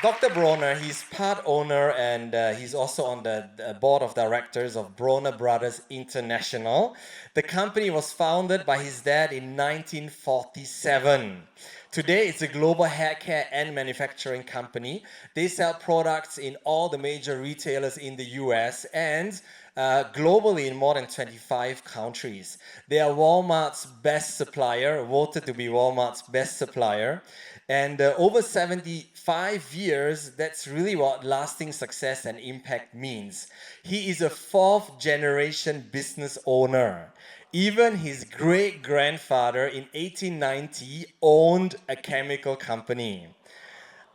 Dr. Bronner, he's part owner and he's also on the board of directors of Bronner Brothers International. The company was founded by his dad in 1947. Today, it's a global hair care and manufacturing company. They sell products in all the major retailers in the US and globally in more than 25 countries. They are Walmart's best supplier, voted to be Walmart's best supplier. And over 75 years, that's really what lasting success and impact means. He is a fourth generation business owner. Even his great grandfather in 1890 owned a chemical company.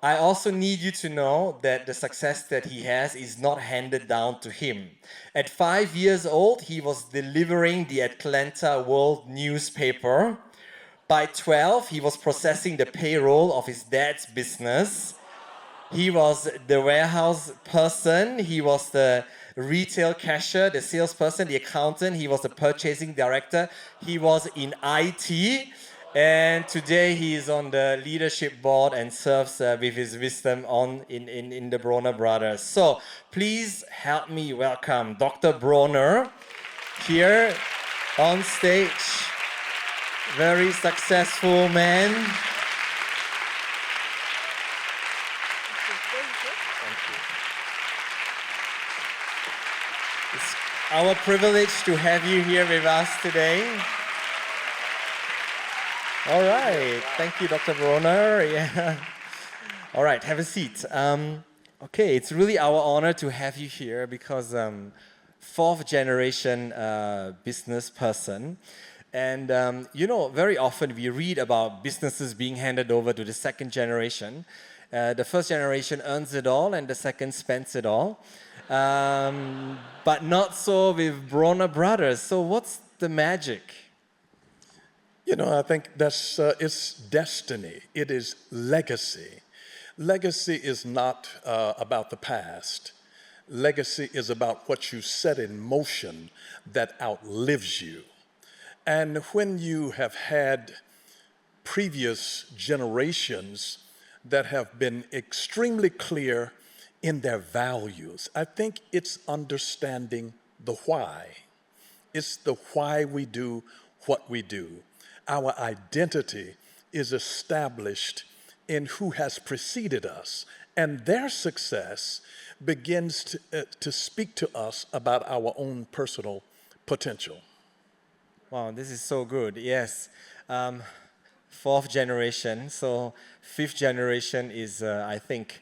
I also need you to know that the success that he has is not handed down to him. At 5 years old, he was delivering the Atlanta World newspaper. By 12, he was processing the payroll of his dad's business. He was the warehouse person, he was the retail cashier, the salesperson, the accountant, he was the purchasing director, he was in IT, and today he is on the leadership board and serves with his wisdom in the Bronner Brothers. So please help me welcome Dr. Bronner here on stage. Very successful man. It's our privilege to have you here with us today. All right. Thank you, Dr. Bronner. Yeah. All right, have a seat. Okay, it's really our honor to have you here because fourth generation business person. And very often we read about businesses being handed over to the second generation. The first generation earns it all and the second spends it all. But not so with Bronner Brothers. So what's the magic? I think that's it's destiny. It is legacy. Legacy is not about the past. Legacy is about what you set in motion that outlives you. And when you have had previous generations that have been extremely clear in their values, I think it's understanding the why. It's the why we do what we do. Our identity is established in who has preceded us, and their success begins to speak to us about our own personal potential. Wow, this is so good. Yes. Fourth generation. So fifth generation is, I think,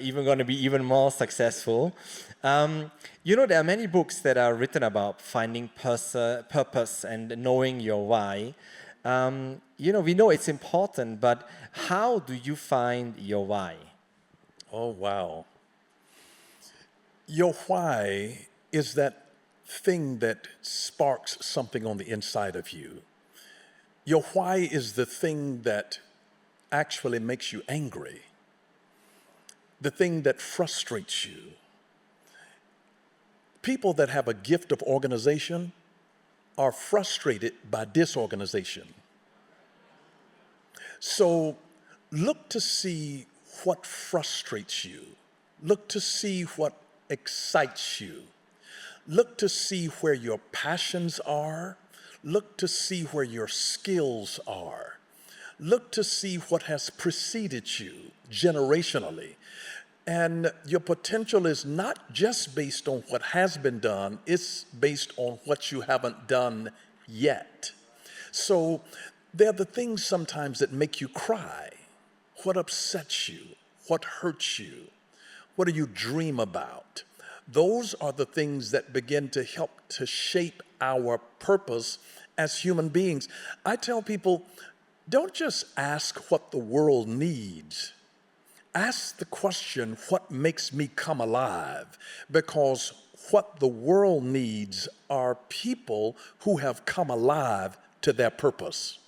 even going to be even more successful. There are many books that are written about finding purpose and knowing your why. We know it's important, but how do you find your why? Oh, wow. Your why is that thing that sparks something on the inside of you. Your why is the thing that actually makes you angry, the thing that frustrates you. People that have a gift of organization are frustrated by disorganization. So look to see what frustrates you. Look to see what excites you. Look to see where your passions are. Look to see where your skills are. Look to see what has preceded you generationally. And your potential is not just based on what has been done, it's based on what you haven't done yet. So there are the things sometimes that make you cry. What upsets you? What hurts you? What do you dream about? Those are the things that begin to help to shape our purpose as human beings. I tell people, don't just ask what the world needs. Ask the question, what makes me come alive? Because what the world needs are people who have come alive to their purpose.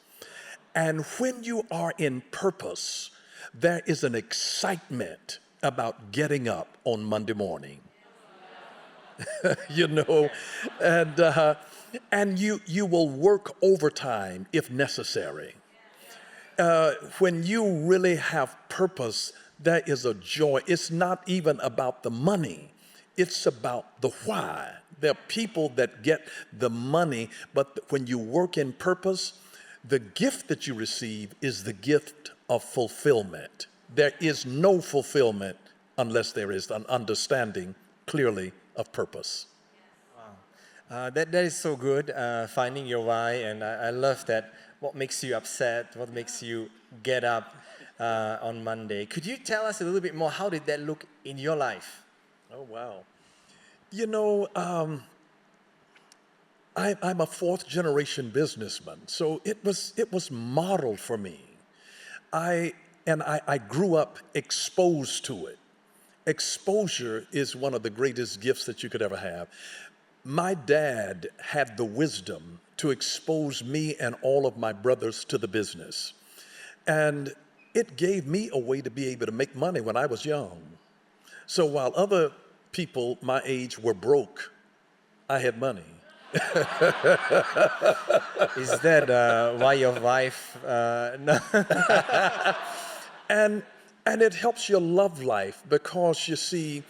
And when you are in purpose, there is an excitement about getting up on Monday morning. and you will work overtime if necessary. When you really have purpose, there is a joy. It's not even about the money, it's about the why. There are people that get the money, but when you work in purpose, the gift that you receive is the gift of fulfillment. There is no fulfillment unless there is an understanding clearly of purpose. That is so good, finding your why, and I love that. What makes you upset? What makes you get up on Monday? Could you tell us a little bit more? How did that look in your life? Oh, wow. You know, I'm a fourth generation businessman, so it was modeled for me. I grew up exposed to it. Exposure is one of the greatest gifts that you could ever have. My dad had the wisdom to expose me and all of my brothers to the business. And it gave me a way to be able to make money when I was young. So while other people my age were broke, I had money. Is that why your wife? No. And it helps your love life because you see,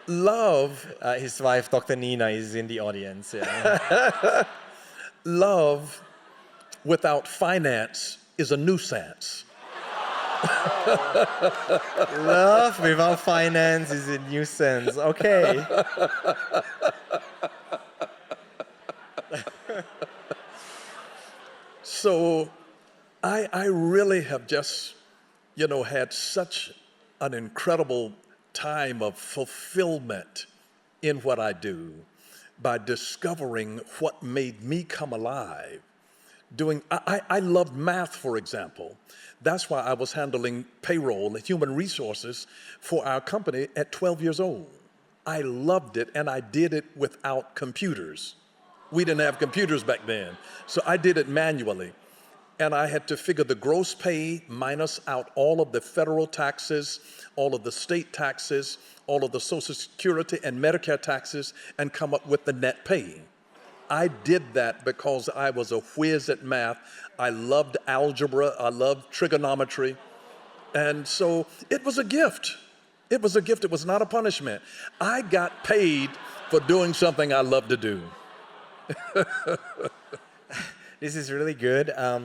love His wife, Dr. Nina, is in the audience. Yeah. love without finance is a nuisance. Love without finance is a nuisance. Okay. So I really have just, had such an incredible time of fulfillment in what I do by discovering what made me come alive. I loved math, for example. That's why I was handling payroll and human resources for our company at 12 years old. I loved it, and I did it without computers. We didn't have computers back then, so I did it manually. And I had to figure the gross pay minus out all of the federal taxes, all of the state taxes, all of the Social Security and Medicare taxes, and come up with the net pay. I did that because I was a whiz at math. I loved algebra. I loved trigonometry. And so it was a gift. It was a gift. It was not a punishment. I got paid for doing something I love to do. This is really good. I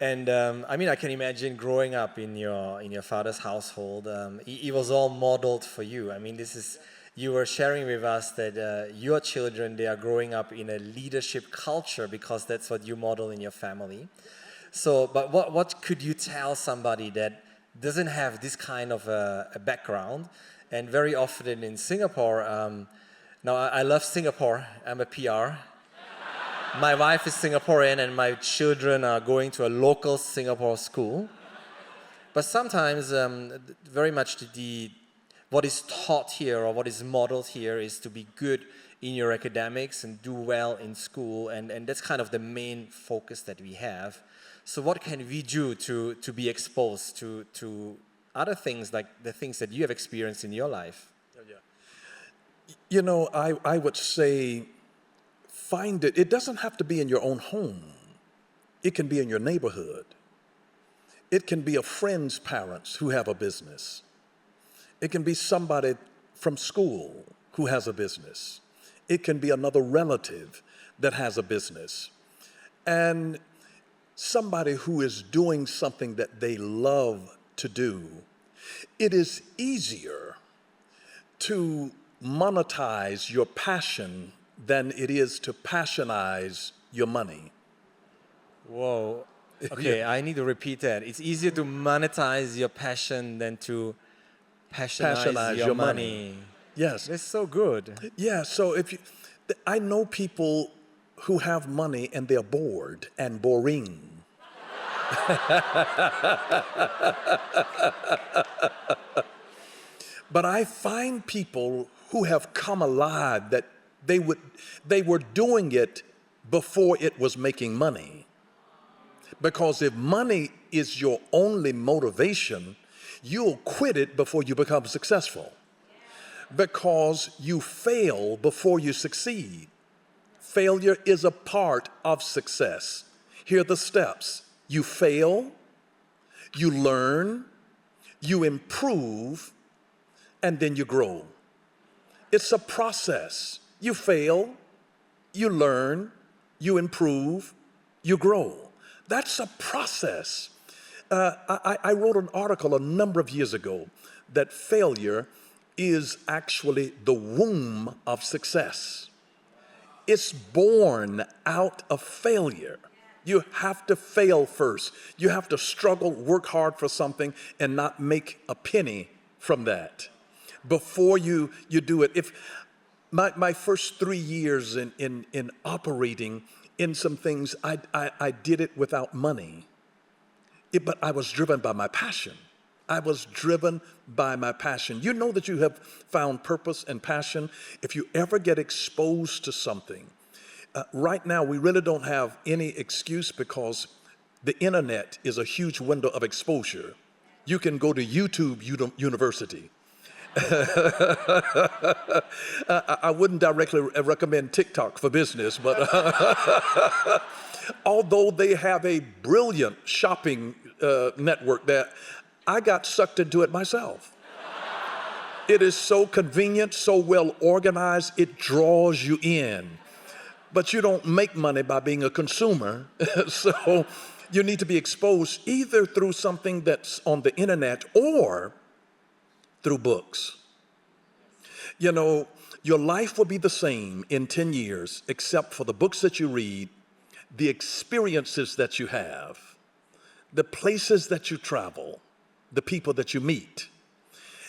mean, I can imagine growing up in your father's household. It was all modeled for you. I mean, you were sharing with us that your children, they are growing up in a leadership culture because that's what you model in your family. So, but what could you tell somebody that doesn't have this kind of a background? And very often in Singapore, now I love Singapore. I'm a PR. My wife is Singaporean and my children are going to a local Singapore school. But sometimes very much what is taught here or what is modeled here is to be good in your academics and do well in school, and that's kind of the main focus that we have. So what can we do to be exposed to other things, like the things that you have experienced in your life? I would say find it. It doesn't have to be in your own home. It can be in your neighborhood. It can be a friend's parents who have a business. It can be somebody from school who has a business. It can be another relative that has a business. And somebody who is doing something that they love to do. It is easier to monetize your passion than it is to passionize your money. Whoa. Okay, I need to repeat that. It's easier to monetize your passion than to passionize your money. Yes. That's so good. Yeah, so I know people who have money and they're bored and boring. But I find people who have come alive that they were doing it before it was making money. Because if money is your only motivation, you'll quit it before you become successful. Because you fail before you succeed. Failure is a part of success. Here are the steps. You fail, you learn, you improve, and then you grow. It's a process. You fail, you learn, you improve, you grow. That's a process. I wrote an article a number of years ago that failure is actually the womb of success. It's born out of failure. You have to fail first. You have to struggle, work hard for something, and not make a penny from that before you do it. If my first 3 years in operating in some things, I did it without money. But I was driven by my passion. I was driven by my passion. You know that you have found purpose and passion if you ever get exposed to something. Right now, we really don't have any excuse because the internet is a huge window of exposure. You can go to YouTube University. I wouldn't directly recommend TikTok for business, but although they have a brilliant shopping network that I got sucked into it myself. It is so convenient, so well organized, it draws you in. But you don't make money by being a consumer, so you need to be exposed either through something that's on the internet or through books. You know, your life will be the same in 10 years, except for the books that you read, the experiences that you have, the places that you travel, the people that you meet.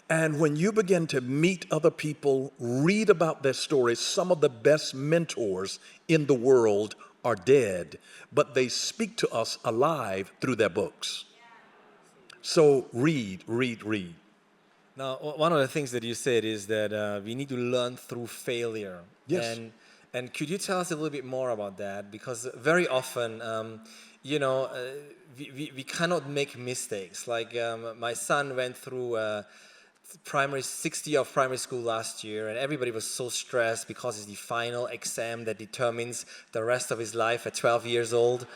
And when you begin to meet other people, read about their stories, some of the best mentors in the world are dead, but they speak to us alive through their books. So read. Now, one of the things that you said is that we need to learn through failure. Yes. And could you tell us a little bit more about that? Because very often, we cannot make mistakes. Like my son went through 60 of primary school last year, and everybody was so stressed because it's the final exam that determines the rest of his life at 12 years old.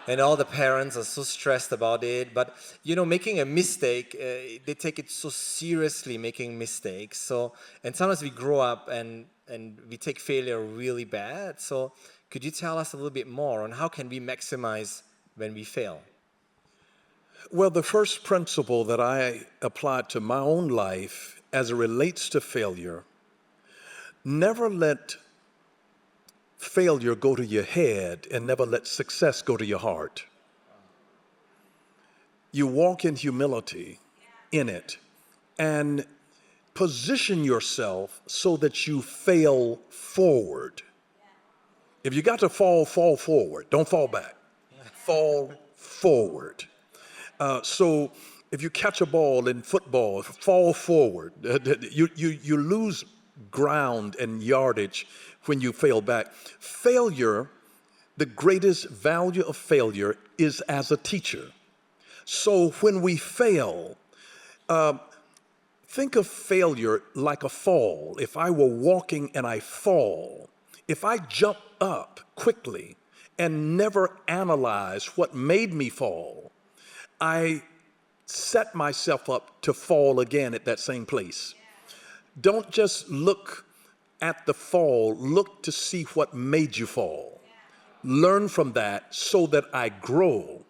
And all the parents are so stressed about it. But, making a mistake, they take it so seriously, making mistakes. So, and sometimes we grow up and we take failure really bad. So could you tell us a little bit more on how can we maximize when we fail? Well, the first principle that I applied to my own life as it relates to failure, never let failure go to your head and never let success go to your heart. You walk in humility in it and position yourself so that you fail forward. If you got to fall forward. Don't fall back. Fall forward. So if you catch a ball in football, fall forward. You lose ground and yardage when you fail back. Failure, the greatest value of failure is as a teacher. So when we fail, think of failure like a fall. If I were walking and I fall, if I jump up quickly and never analyze what made me fall, I set myself up to fall again at that same place. Don't just look at the fall, look to see what made you fall. Learn from that so that I grow.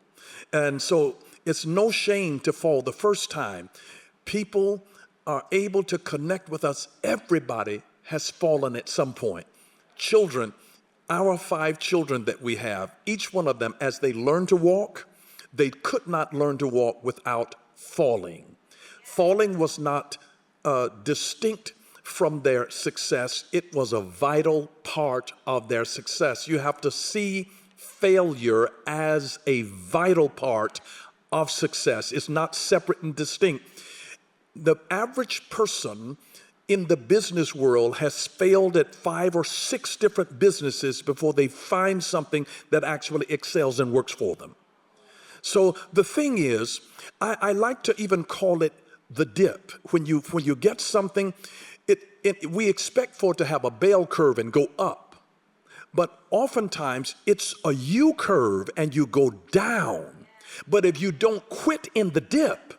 And so it's no shame to fall the first time. People are able to connect with us. Everybody has fallen at some point. Children, our 5 children that we have, each one of them, as they learn to walk, they could not learn to walk without falling. Falling was not distinct from their success. It was a vital part of their success. You have to see failure as a vital part of success. It's not separate and distinct. The average person in the business world has failed at 5 or 6 different businesses before they find something that actually excels and works for them. So the thing is, I like to even call it the dip. When you get something, we expect for it to have a bell curve and go up. But oftentimes it's a U curve and you go down. But if you don't quit in the dip,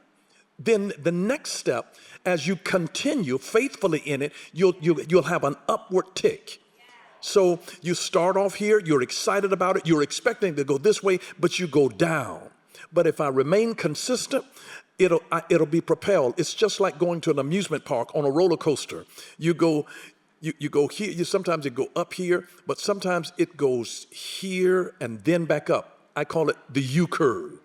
then the next step, as you continue faithfully in it, you'll have an upward tick. So you start off here, you're excited about it, you're expecting to go this way, but you go down. But if I remain consistent, it'll be propelled. It's just like going to an amusement park on a roller coaster. You go here, sometimes it go up here, but sometimes it goes here and then back up. I call it the U curve.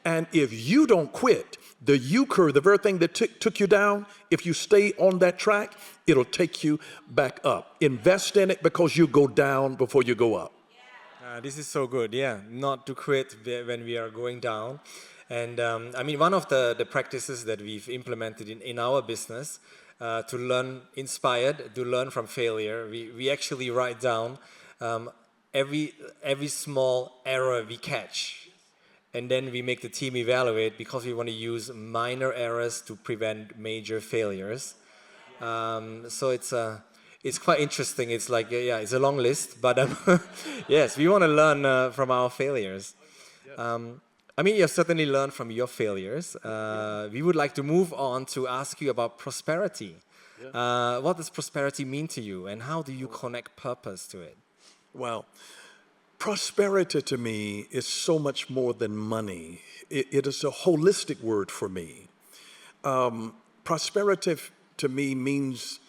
And if you don't quit, the U curve, the very thing that took you down, if you stay on that track, it'll take you back up. Invest in it because you go down before you go up. This is so good, yeah, not to quit when we are going down. And I mean, one of the practices that we've implemented in our business to learn inspired, to learn from failure, we actually write down every small error we catch. And then we make the team evaluate because we want to use minor errors to prevent major failures. So it's quite interesting. It's like, yeah, it's a long list, but yes, we want to learn from our failures. I mean, you've certainly learned from your failures. We would like to move on to ask you about prosperity. What does prosperity mean to you, and how do you connect purpose to it? Well, prosperity to me is so much more than money. It is a holistic word for me. Prosperity to me means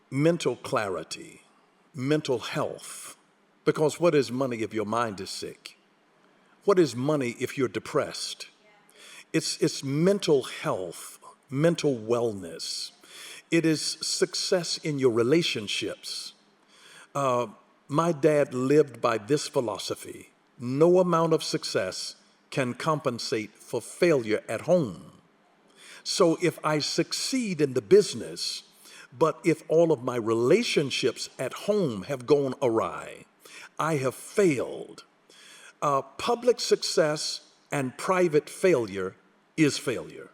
mental clarity, mental health. Because what is money if your mind is sick? What is money if you're depressed? It's mental health, mental wellness. It is success in your relationships. My dad lived by this philosophy. No amount of success can compensate for failure at home. So if I succeed in the business, but if all of my relationships at home have gone awry, I have failed. Public success and private failure is failure.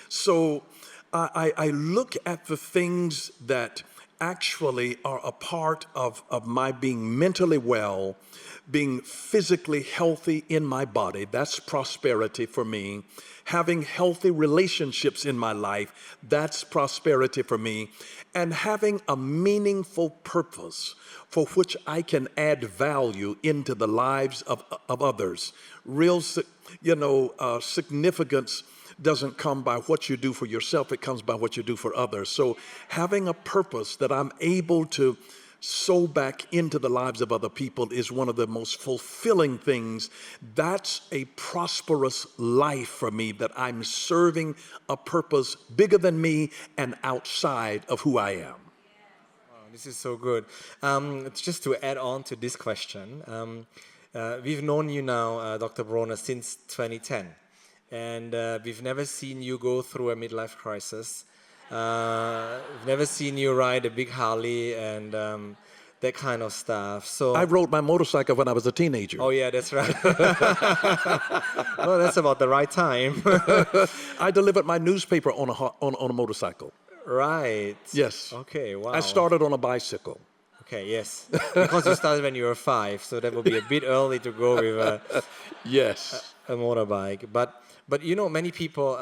So I look at the things that actually are a part of my being mentally well, being physically healthy in my body. That's prosperity for me. Having healthy relationships in my life, that's prosperity for me. And having a meaningful purpose for which I can add value into the lives of others. Real, significance doesn't come by what you do for yourself, it comes by what you do for others. So having a purpose that I'm able to sow back into the lives of other people is one of the most fulfilling things. That's a prosperous life for me, that I'm serving a purpose bigger than me and outside of who I am. This is so good. Just to add on to this question, we've known you now, Dr. Bronner, since 2010. And we've never seen you go through a midlife crisis. We've never seen you ride a big Harley and that kind of stuff. So I rode my motorcycle when I was a teenager. Oh yeah, that's right. Well, that's about the right time. I delivered my newspaper on a motorcycle. Right. Yes. Okay, wow. I started on a bicycle. Okay, yes. Because you started when you were 5, so that would be a bit early to go with a motorbike. But you know, many people,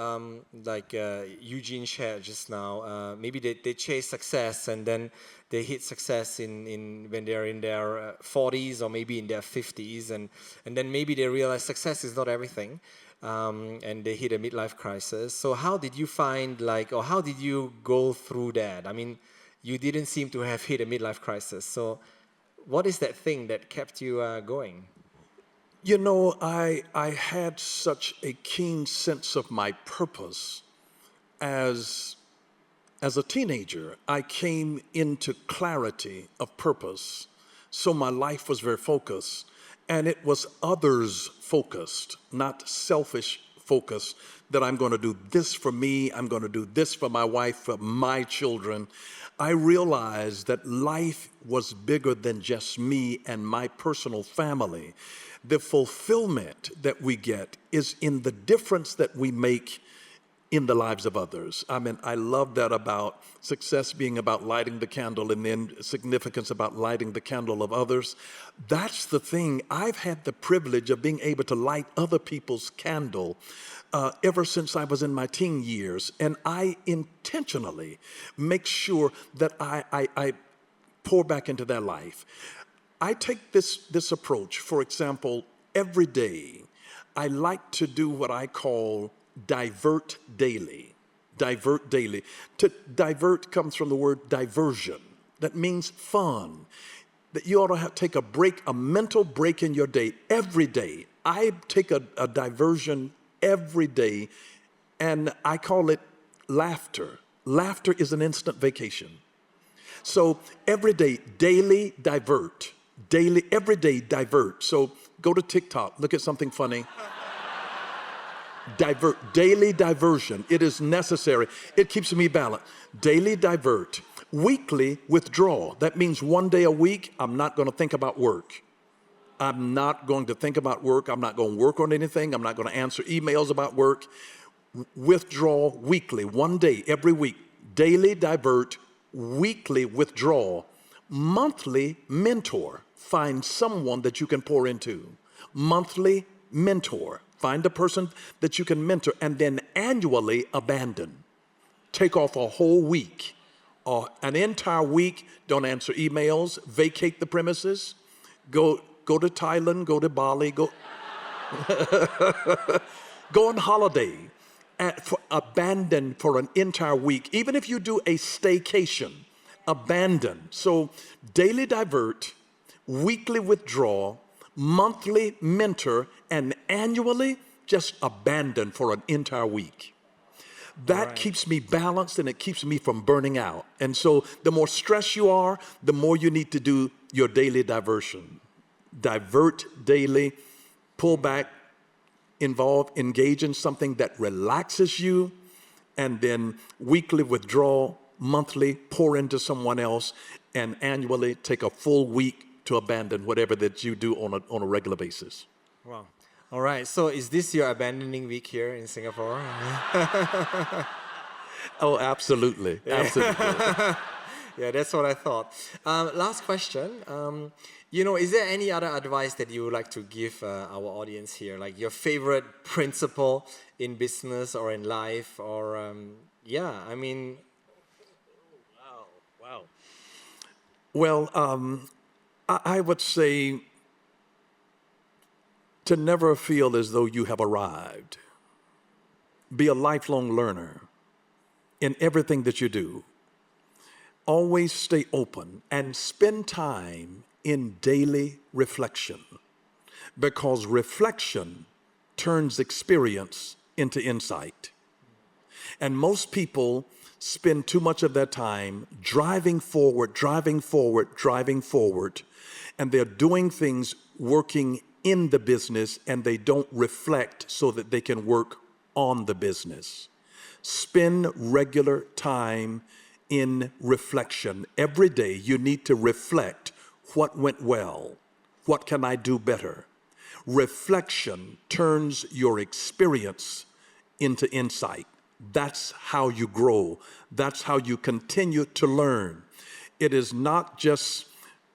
like Eugene shared just now, maybe they chase success and then they hit success when they're in their 40s or maybe in their 50s, and then maybe they realize success is not everything, and they hit a midlife crisis. So how did you find, or how did you go through that? I mean, you didn't seem to have hit a midlife crisis. So what is that thing that kept you going? You know, I had such a keen sense of my purpose as a teenager. I came into clarity of purpose. So my life was very focused, and it was others focused, not selfish focused, that I'm going to do this for me, I'm going to do this for my wife, for my children. I realized that life was bigger than just me and my personal family. The fulfillment that we get is in the difference that we make in the lives of others. I mean, I love that about success being about lighting the candle and then significance about lighting the candle of others. That's the thing. I've had the privilege of being able to light other people's candle ever since I was in my teen years. And I intentionally make sure that I pour back into their life. I take this approach. For example, every day, I like to do what I call divert daily. Divert daily. To divert comes from the word diversion. That means fun. That you ought to take a break, a mental break in your day every day. I take a diversion every day, and I call it laughter. Laughter is an instant vacation. So every day, daily divert. Daily, every day divert. So go to TikTok, look at something funny. Divert, daily diversion. It is necessary. It keeps me balanced. Daily divert. Weekly withdraw. That means one day a week, I'm not going to think about work. I'm not going to think about work. I'm not going to work on anything. I'm not going to answer emails about work. Withdraw weekly, one day every week. Daily divert, weekly withdraw. Monthly mentor. Find someone that you can pour into. Monthly mentor. Find a person that you can mentor, and then annually abandon. Take off a whole week, or an entire week. Don't answer emails. Vacate the premises. Go to Thailand. Go to Bali. Go on holiday. Abandon for an entire week. Even if you do a staycation, abandon. So daily divert, weekly withdraw, monthly mentor, and annually just abandon for an entire week. That keeps me balanced, and it keeps me from burning out. And so the more stressed you are, the more you need to do your daily diversion. Divert daily, pull back, engage in something that relaxes you, and then weekly withdraw, monthly pour into someone else, and annually take a full week to abandon whatever that you do on a regular basis. Wow. All right. So is this your abandoning week here in Singapore? Oh, absolutely. Absolutely. Yeah, that's what I thought. Last question. Is there any other advice that you would like to give our audience here? Like your favorite principle in business or in life, or Wow. Well, I would say to never feel as though you have arrived. Be a lifelong learner in everything that you do. Always stay open and spend time in daily reflection, because reflection turns experience into insight. And most people spend too much of their time driving forward, and they're doing things, working in the business, and they don't reflect so that they can work on the business. Spend regular time in reflection. Every day you need to reflect what went well, what can I do better. Reflection turns your experience into insight. That's how you grow. That's how you continue to learn. It is not just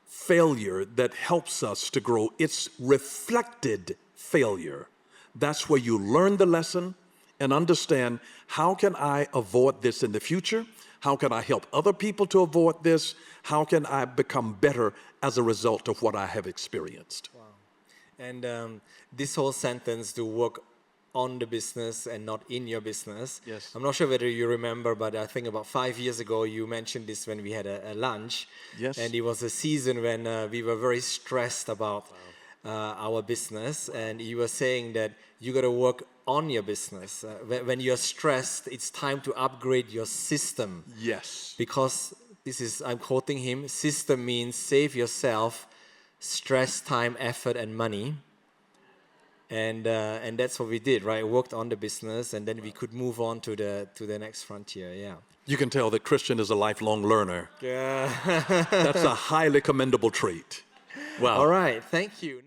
failure that helps us to grow. It's reflected failure. That's where you learn the lesson and understand, how can I avoid this in the future? How can I help other people to avoid this? How can I become better as a result of what I have experienced? Wow. And this whole sentence, to work on the business and not in your business. Yes. I'm not sure whether you remember, but I think about 5 years ago, you mentioned this when we had a lunch. Yes. And it was a season when we were very stressed about our business. And you were saying that you got to work on your business. When you're stressed, it's time to upgrade your system. Yes. Because I'm quoting him, system means save yourself stress, time, effort, and money. And that's what we did, right? Worked on the business, and then we could move on to the next frontier. Yeah. You can tell that Christian is a lifelong learner. Yeah. That's a highly commendable trait. Wow. All right. Thank you.